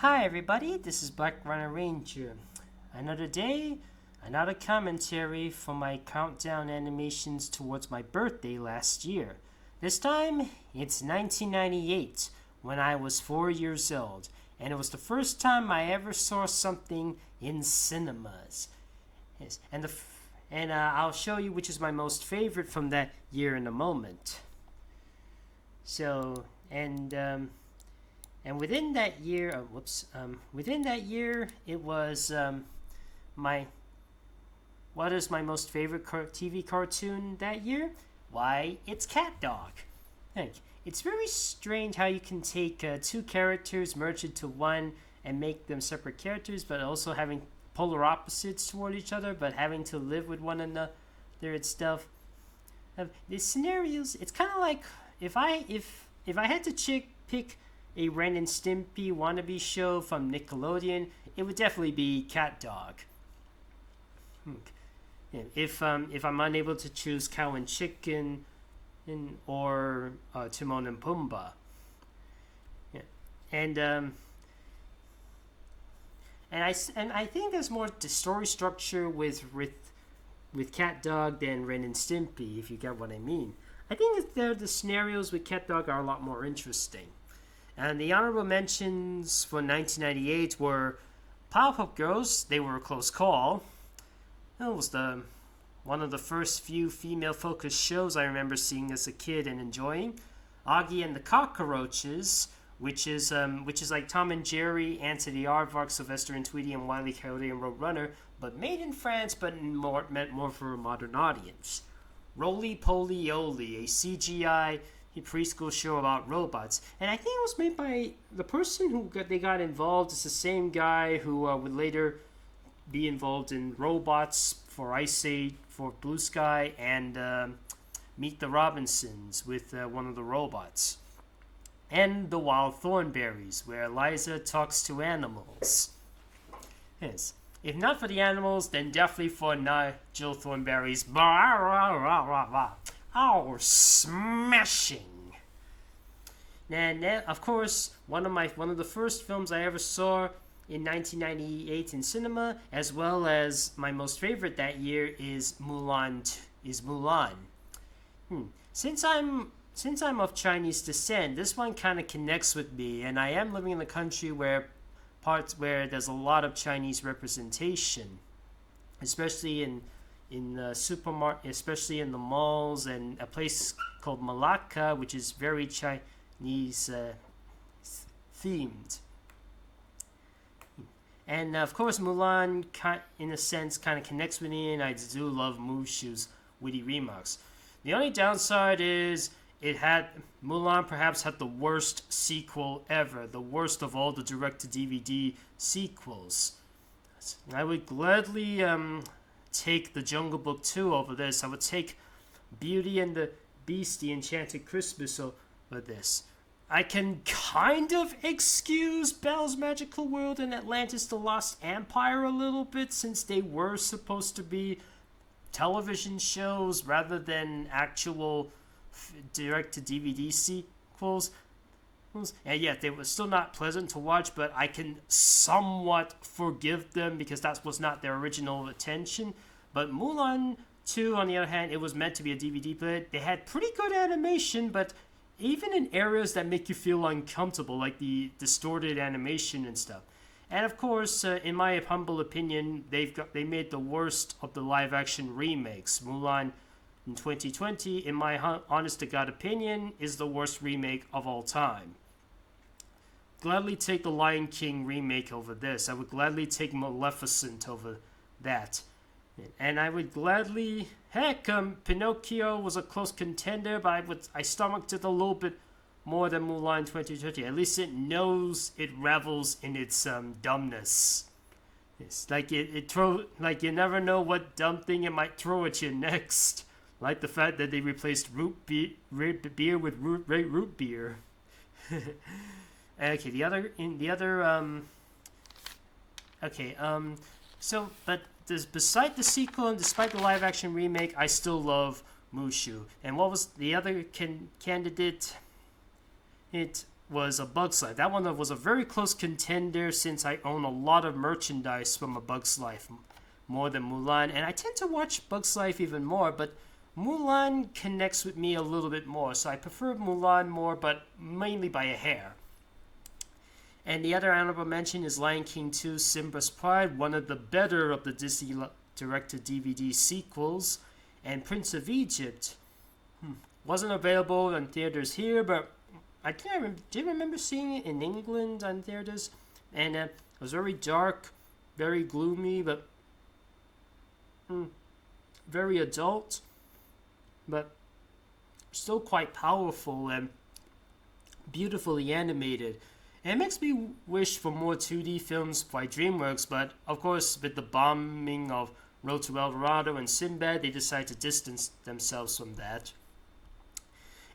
Hi everybody, this is Black Rhino Ranger. Another day, another commentary for my countdown animations towards my birthday last year. This time, it's 1998, when I was 4 years old, and it was the first time I ever saw something in cinemas. Yes, and I'll show you which is my most favorite from that year in a moment. So, and within that year, within that year, it was my what is my most favorite TV cartoon that year? Why, it's Cat Dog. It's very strange how you can take two characters, merge into one, and make them separate characters, but also having polar opposites toward each other, but having to live with one another and stuff. The scenarios, it's kind of like if I had to pick a Ren and Stimpy wannabe show from Nickelodeon, it would definitely be Cat Dog. If I'm unable to choose Cow and Chicken, or Timon and Pumbaa, and I think there's more the story structure with Cat Dog than Ren and Stimpy, if you get what I mean. I think the scenarios with Cat Dog are a lot more interesting. And the honorable mentions for 1998 were Powerpuff Girls. They were a close call. That was one of the first few female-focused shows I remember seeing as a kid and enjoying. Augie and the Cockroaches, which is like Tom and Jerry, Anthony Aardvark, Sylvester and Tweety, and Wile E. Coyote and Roadrunner, but made in France, but meant more for a modern audience. Roly Poly Oly, a CGI preschool show about robots, and I think it was made by the person who they got involved is the same guy who would later be involved in Robots for Ice Age, for Blue Sky, and Meet the Robinsons with one of the robots, and The Wild Thornberrys, where Eliza talks to animals. Yes. If not for the animals, then definitely for Nigel Thornberry's smashing. And of course, one of the first films I ever saw in 1998 in cinema, as well as my most favorite that year, is Mulan. Since I'm of Chinese descent, this one kind of connects with me, and I am living in a country where there's a lot of Chinese representation, especially in the supermarket, especially in the malls, and a place called Malacca, which is very Chinese themed. And of course, Mulan, in a sense, kind of connects with me, and I do love Mushu's witty remarks. The only downside is Mulan perhaps had the worst sequel ever, the worst of all the direct-to-DVD sequels. I would gladly take The Jungle Book 2 over this. I would take Beauty and the Beast, The Enchanted Christmas over this. I can kind of excuse Belle's Magical World and Atlantis the Lost Empire a little bit, since they were supposed to be television shows rather than actual direct-to-DVD sequels. And yet they were still not pleasant to watch, but I can somewhat forgive them because that was not their original intention. But Mulan 2, on the other hand, it was meant to be a DVD play. They had pretty good animation, but even in areas that make you feel uncomfortable, like the distorted animation and stuff. And of course, in my humble opinion, they made the worst of the live-action remakes. Mulan in 2020, in my honest-to-God opinion, is the worst remake of all time. Gladly take the Lion King remake over this. I would gladly take Maleficent over that. And I would gladly... Pinocchio was a close contender, but I stomached it a little bit more than Mulan 2020. At least it knows it revels in its dumbness. It's like like you never know what dumb thing it might throw at you next. Like the fact that they replaced root beer with root beer. Beside the sequel and despite the live-action remake, I still love Mushu. And what was the other candidate? was A Bug's Life. That one was a very close contender since I own a lot of merchandise from A Bug's Life, more than Mulan. And I tend to watch Bug's Life even more, but Mulan connects with me a little bit more. So I prefer Mulan more, but mainly by a hair. And the other honorable mention is Lion King 2 Simba's Pride, one of the better of the Disney direct-to-DVD sequels. And Prince of Egypt wasn't available in theaters here, but I did remember seeing it in England on theaters. And it was very dark, very gloomy, but very adult, but still quite powerful and beautifully animated. And it makes me wish for more 2D films by DreamWorks, but of course, with the bombing of Road to El Dorado and Sinbad, they decided to distance themselves from that.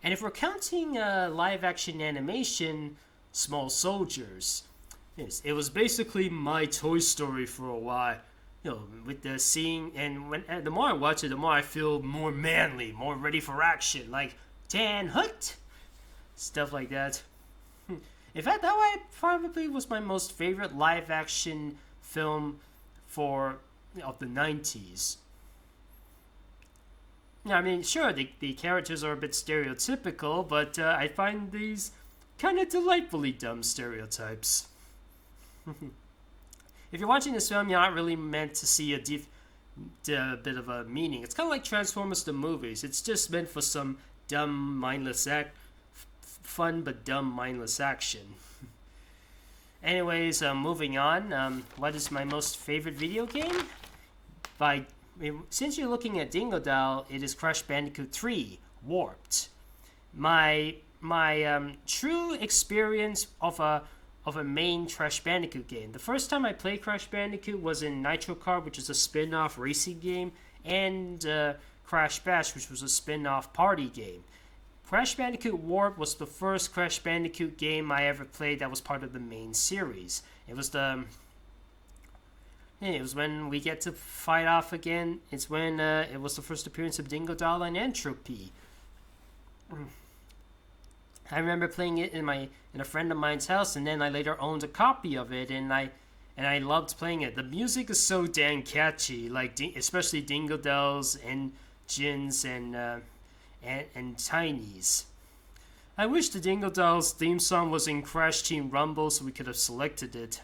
And if we're counting live-action animation, Small Soldiers, yes, it was basically my Toy Story for a while. You know, with the seeing, and the more I watch it, the more I feel more manly, more ready for action, like Dan Hoot, stuff like that. In fact, that way probably was my most favorite live-action film of the 90s. I mean, sure, the characters are a bit stereotypical, but I find these kind of delightfully dumb stereotypes. If you're watching this film, you're not really meant to see a bit of a meaning. It's kind of like Transformers the movies. It's just meant for some dumb, mindless fun but dumb, mindless action. Anyways, moving on. What is my most favorite video game? Since you're looking at Dingodile, it is Crash Bandicoot 3 Warped. My true experience of a main Crash Bandicoot game. The first time I played Crash Bandicoot was in Nitro Kart, which is a spin-off racing game, and Crash Bash, which was a spin-off party game. Crash Bandicoot Warped was the first Crash Bandicoot game I ever played that was part of the main series. It was when we get to fight off again. It's when it was the first appearance of Dingodile and Entropy. I remember playing it in a friend of mine's house, and then I later owned a copy of it, and I loved playing it. The music is so damn catchy, like especially Dingodile's and Jin's and Tiny's. I wish the Dingodile's theme song was in Crash Team Rumble so we could have selected it.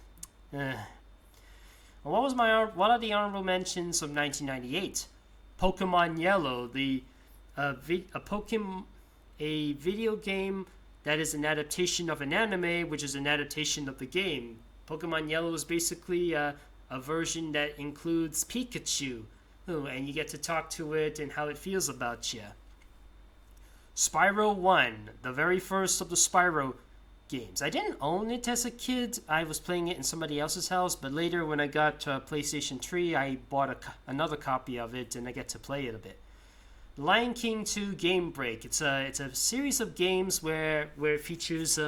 What are the honorable mentions of 1998? Pokemon Yellow, a video game that is an adaptation of an anime, which is an adaptation of the game. Pokemon Yellow is basically a version that includes Pikachu, and you get to talk to it and how it feels about you. Spyro 1, the very first of the Spyro games. I didn't own it as a kid. I was playing it in somebody else's house, but later when I got PlayStation 3, I bought another copy of it, and I get to play it a bit. Lion King 2 Game Break. It's a series of games where it features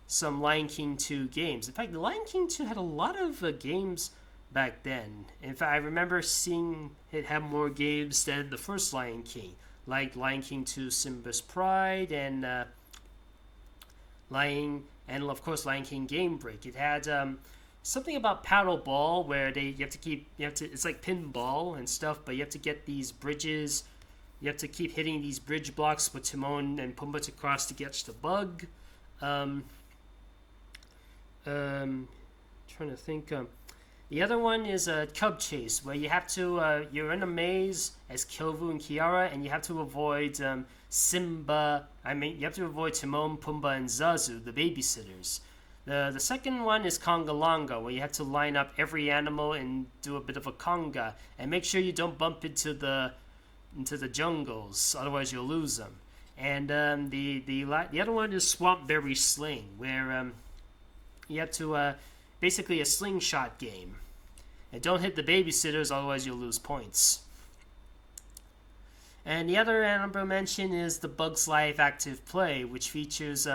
some Lion King 2 games. In fact, the Lion King 2 had a lot of games back then. In fact, I remember seeing it have more games than the first Lion King, like Lion King 2 Simba's Pride and of course Lion King Game Break. It had something about paddle ball where it's like pinball and stuff, but you have to get these bridges. You have to keep hitting these bridge blocks with Timon and Pumbaa to cross to catch the bug. Trying to think. The other one is a Cub Chase, where you have to you're in a maze as Kilvu and Kiara, and you have to avoid Simba. You have to avoid Timon, Pumbaa, and Zazu, the babysitters. The second one is Conga Longa, where you have to line up every animal and do a bit of a conga, and make sure you don't bump into the jungles, otherwise you'll lose them. And the other one is Swampberry Sling, where you have to basically a slingshot game. And don't hit the babysitters, otherwise you'll lose points. And the other honorable mention is the Bugs Life Active Play, which features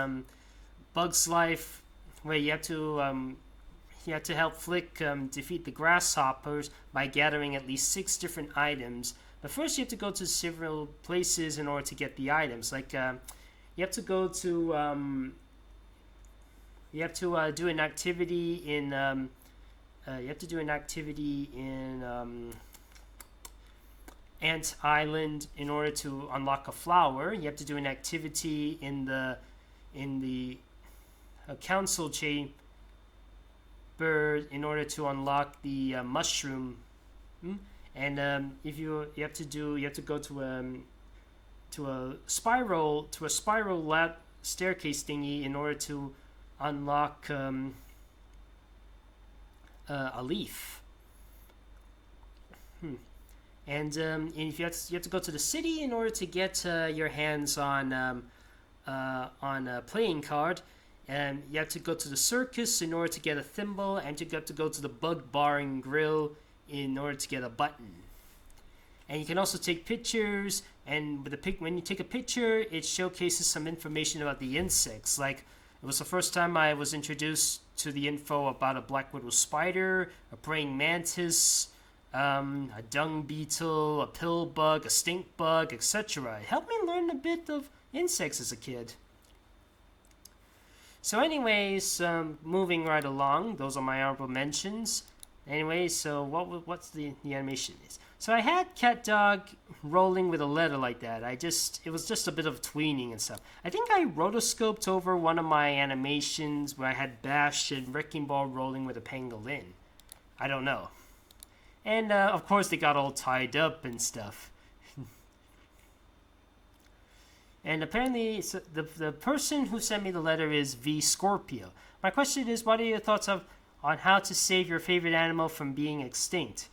Bugs Life, where you have to help Flick defeat the grasshoppers by gathering at least 6 different items. But first you have to go to several places in order to get the items. Like you have to go to you have to do an activity in Ant Island in order to unlock a flower. You have to do an activity in the council chamber in order to unlock the mushroom. And if you have to go to a spiral staircase thingy in order to unlock a leaf. And if you have to go to the city in order to get your hands on a playing card. And you have to go to the circus in order to get a thimble, and you have to go to the bug bar and grill in order to get a button. And you can also take pictures, and when you take a picture, it showcases some information about the insects. Like, it was the first time I was introduced to the info about a black widow spider, a praying mantis, a dung beetle, a pill bug, a stink bug, etc. It helped me learn a bit of insects as a kid. So anyways, moving right along, those are my honorable mentions. Anyways, so what's the animation is? So I had Cat Dog rolling with a letter like that. It was just a bit of tweening and stuff. I think I rotoscoped over one of my animations where I had Bash and Wrecking Ball rolling with a pangolin. I don't know. And of course they got all tied up and stuff. And apparently, so the person who sent me the letter is V Scorpio. My question is, what are your thoughts on how to save your favorite animal from being extinct?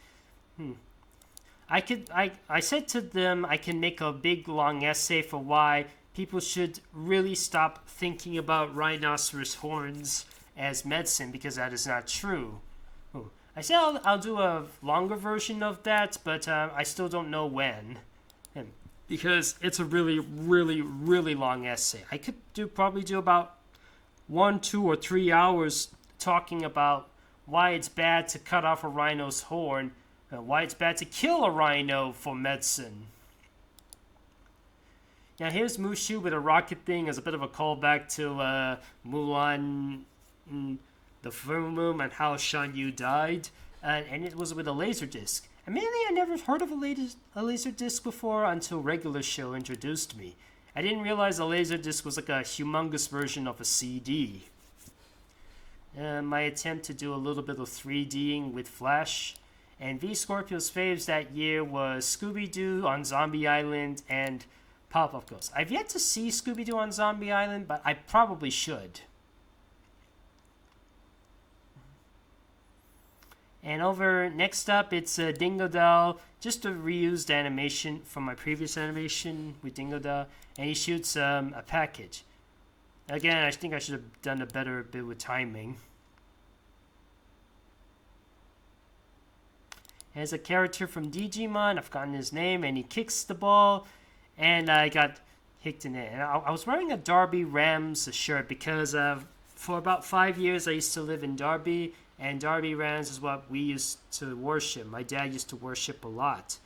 I said to them I can make a big long essay for why people should really stop thinking about rhinoceros horns as medicine, because that is not true. I said I'll do a longer version of that, but I still don't know when. Because it's a really, really, really long essay. I could probably do about 1, 2, or 3 hours talking about why it's bad to cut off a rhino's horn, why it's bad to kill a rhino for medicine. Now here's Mushu with a rocket thing as a bit of a callback to Mulan, the Firmum, and how Shan Yu died, and it was with a laser disc. Admittedly, I never heard of a laser disc before until Regular Show introduced me. I didn't realize a laser disc was like a humongous version of a CD. My attempt to do a little bit of 3Ding with Flash. And V Scorpio's faves that year was Scooby-Doo on Zombie Island and Powerpuff Girls. I've yet to see Scooby-Doo on Zombie Island, but I probably should. And next up, it's Dingo Doll, just a reused animation from my previous animation with Dingo Doll, and he shoots a package. Again, I think I should have done a better bit with timing. There's a character from Digimon, I've forgotten his name, and he kicks the ball, and I got kicked in it. And I was wearing a Derby Rams shirt because for about 5 years I used to live in Derby, and Derby Rams is what we used to worship. My dad used to worship a lot.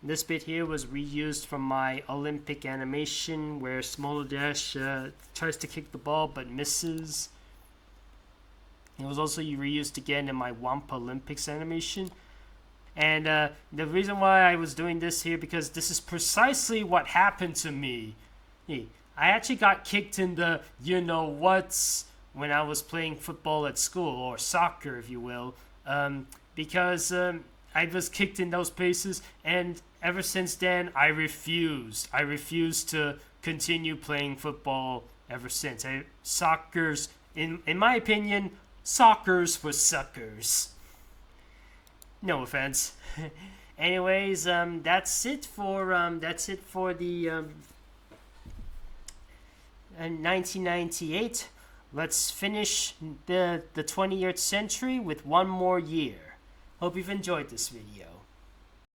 This bit here was reused from my Olympic animation where Smolderdash tries to kick the ball but misses. It was also reused again in my Wampa Olympics animation. And the reason why I was doing this here, because this is precisely what happened to me. I actually got kicked in the you-know-whats when I was playing football at school, or soccer if you will, because I was kicked in those places, and ever since then I refused to continue playing football ever since. Soccer's, in my opinion, soccer's for suckers. No offense. Anyways, that's it for the 1998. Let's finish the 20th century with one more year. Hope you've enjoyed this video.